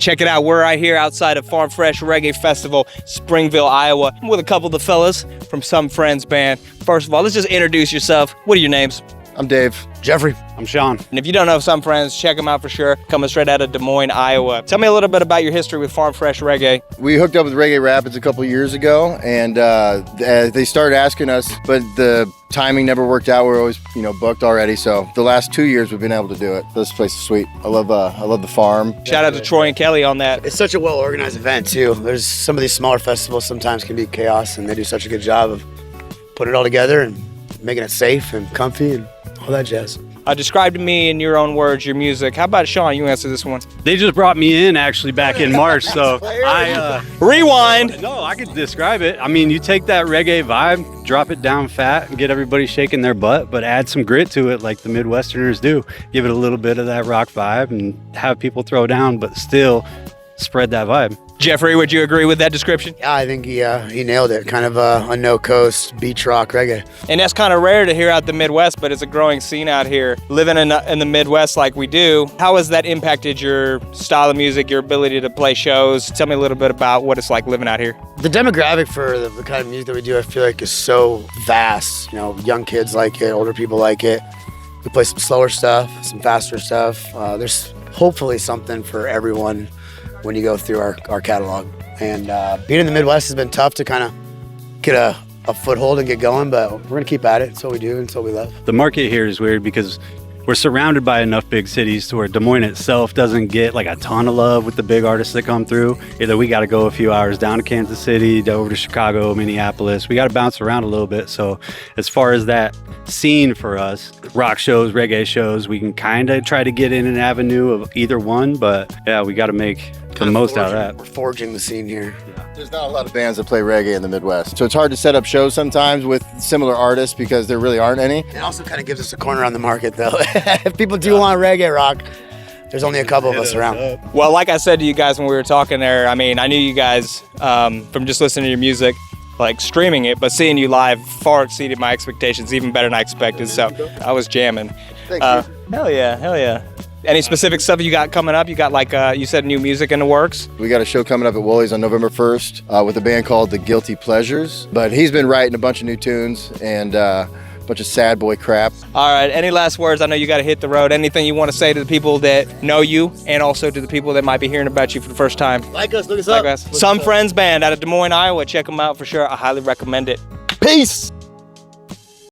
Check it out, we're right here outside of Farm Fresh Reggae Festival, Springville, Iowa. I'm with a couple of the fellas from Some Friends Band. First of all, let's just introduce yourself. What are your names? I'm Dave. Jeffrey. I'm Sean. And if you don't know Some Friends, check them out for sure. Coming straight out of Des Moines, Iowa. Tell me a little bit about your history with Farm Fresh Reggae. We hooked up with Reggae Rapids a couple years ago, and they started asking us, but the timing never worked out. We're always, booked already. So the last 2 years we've been able to do it. This place is sweet. I love the farm. Shout out to Troy and Kelly on that. It's such a well-organized event too. There's some of these smaller festivals sometimes can be chaos, and they do such a good job of putting it all together and making it safe and comfy and all that jazz. Describe to me in your own words your music. How about Sean? You answer this one. They just brought me in actually back in March, so Rewind. No, I could describe it. I mean, you take that reggae vibe, drop it down fat, and get everybody shaking their butt, but add some grit to it like the Midwesterners do. Give it a little bit of that rock vibe and have people throw down, but still spread that vibe. Jeffrey, would you agree with that description? Yeah, I think he nailed it. Kind of a no-coast beach rock reggae. And that's kind of rare to hear out the Midwest, but it's a growing scene out here. Living in the Midwest like we do, how has that impacted your style of music, your ability to play shows? Tell me a little bit about what it's like living out here. The demographic for the kind of music that we do, I feel like, is so vast. Young kids like it, older people like it. We play some slower stuff, some faster stuff. There's hopefully something for everyone when you go through our catalog. And being in the Midwest has been tough to kind of get a foothold and get going, but we're gonna keep at it. It's what we do and it's what we love. The market here is weird because we're surrounded by enough big cities to where Des Moines itself doesn't get like a ton of love with the big artists that come through. Either we got to go a few hours down to Kansas City, over to Chicago, Minneapolis. We got to bounce around a little bit. So as far as that scene for us, rock shows, reggae shows, we can kind of try to get in an avenue of either one, but yeah, we got to make the most out of that. We're forging the scene here. There's not a lot of bands that play reggae in the Midwest. So it's hard to set up shows sometimes with similar artists because there really aren't any. It also kind of gives us a corner on the market though. If people do want reggae rock, there's only a couple of us around. Well, like I said to you guys when we were talking there, I mean, I knew you guys from just listening to your music, like streaming it, but seeing you live far exceeded my expectations, even better than I expected. So I was jamming. Thanks, hell yeah. Any specific stuff you got coming up? You got like, you said new music in the works? We got a show coming up at Woolies on November 1st with a band called The Guilty Pleasures. But he's been writing a bunch of new tunes and a bunch of sad boy crap. All right, any last words? I know you got to hit the road. Anything you want to say to the people that know you and also to the people that might be hearing about you for the first time? Like us, look us up. Some Friends Band out of Des Moines, Iowa. Check them out for sure. I highly recommend it. Peace!